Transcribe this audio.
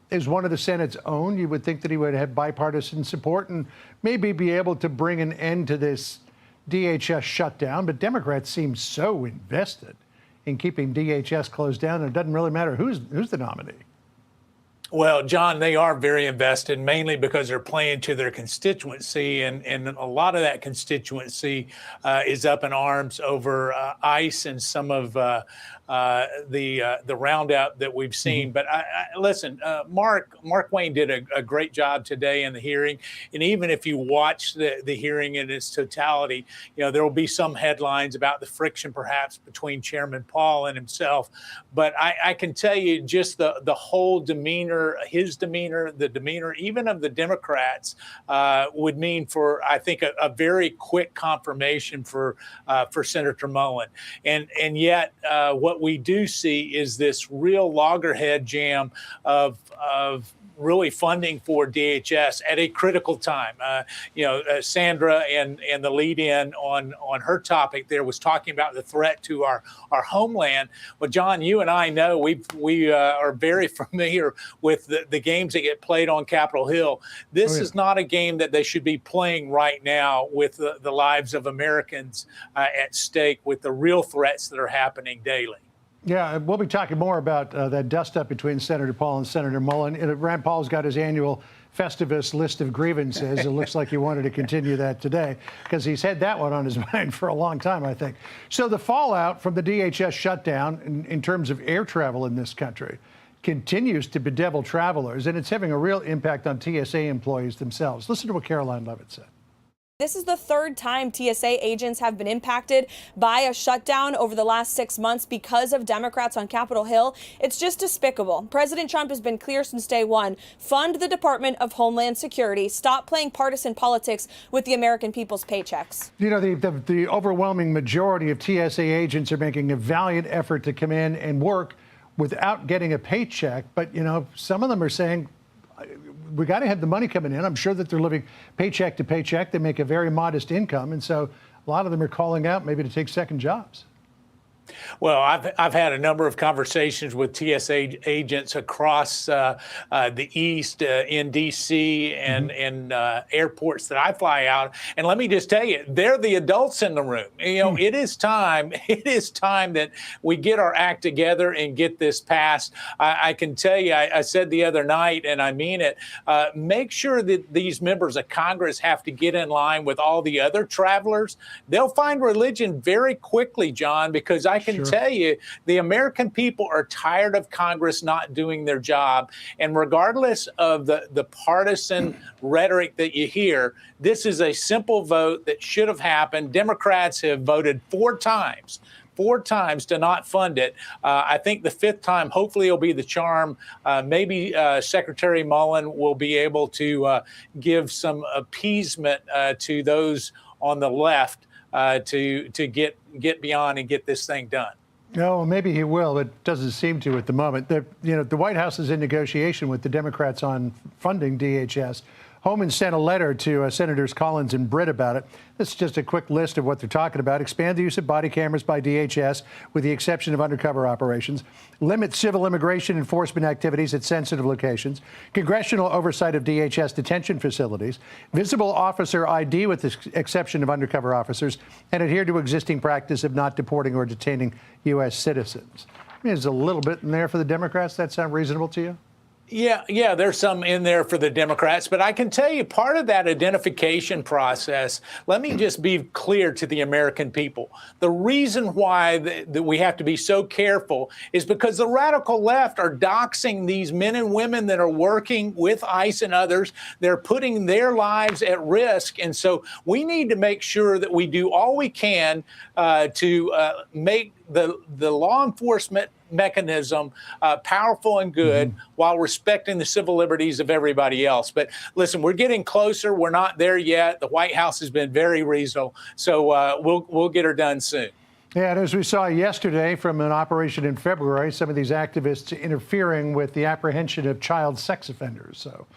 is one of the Senate's own. You would think that he would have bipartisan support and maybe be able to bring an end to this DHS shutdown. But Democrats seem so invested in keeping DHS closed down, and it doesn't really matter who's the nominee. Well, John, they are very invested, mainly because they're playing to their constituency, and a lot of that constituency is up in arms over ICE and some of the roundup that we've seen. But listen, Mark Wayne did a great job today in the hearing, and even if you watch the hearing in its totality, there will be some headlines about the friction perhaps between Chairman Paul and himself. But I can tell you just the whole demeanor, his demeanor, the demeanor even of the Democrats would mean for, I think, a very quick confirmation for Senator Mullen. And yet what we do see is this real loggerhead jam of really funding for DHS at a critical time. Sandra and the lead-in on her topic there was talking about the threat to our homeland. Well, John, you and I know we are very familiar with the games that get played on Capitol Hill. This is not a game that they should be playing right now with the lives of Americans at stake, with the real threats that are happening daily. Yeah, we'll be talking more about that dust-up between Senator Paul and Senator Mullen. Rand Paul's got his annual Festivus list of grievances. It looks like he wanted to continue that today because he's had that one on his mind for a long time, I think. So the fallout from the DHS shutdown in terms of air travel in this country continues to bedevil travelers, and it's having a real impact on TSA employees themselves. Listen to what Caroline Levitt said. This is the third time TSA agents have been impacted by a shutdown over the last 6 months because of Democrats on Capitol Hill. It's just despicable. President Trump has been clear since day one. Fund the Department of Homeland Security. Stop playing partisan politics with the American people's paychecks. The overwhelming majority of TSA agents are making a valiant effort to come in and work without getting a paycheck. But, some of them are saying, we got to have the money coming in. I'm sure that they're living paycheck to paycheck. They make a very modest income. And so a lot of them are calling out maybe to take second jobs. Well, I've had a number of conversations with TSA agents across the East, in D.C. and airports that I fly out. And let me just tell you, they're the adults in the room. It is time that we get our act together and get this passed. I can tell you, I said the other night, and I mean it, make sure that these members of Congress have to get in line with all the other travelers. They'll find religion very quickly, John, because I can tell you, the American people are tired of Congress not doing their job. And regardless of the partisan rhetoric that you hear, this is a simple vote that should have happened. Democrats have voted four times to not fund it. I think the fifth time, hopefully, will be the charm. Maybe Secretary Mullen will be able to give some appeasement to those on the left to get beyond and get this thing done. No, maybe he will. It doesn't seem to at the moment. The White House is in negotiation with the Democrats on funding DHS. Homan sent a letter to Senators Collins and Britt about it. This is just a quick list of what they're talking about. Expand the use of body cameras by DHS with the exception of undercover operations. Limit civil immigration enforcement activities at sensitive locations. Congressional oversight of DHS detention facilities. Visible officer ID with the exception of undercover officers. And adhere to existing practice of not deporting or detaining U.S. citizens. I mean, there's a little bit in there for the Democrats. That sound reasonable to you? Yeah, there's some in there for the Democrats, but I can tell you part of that identification process, let me just be clear to the American people. The reason why that we have to be so careful is because the radical left are doxing these men and women that are working with ICE and others. They're putting their lives at risk. And so we need to make sure that we do all we can to make the law enforcement mechanism powerful and good while respecting the civil liberties of everybody else. But listen, we're getting closer. We're not there yet. The White House has been very reasonable. So we'll get her done soon. Yeah, and as we saw yesterday from an operation in February, some of these activists interfering with the apprehension of child sex offenders. So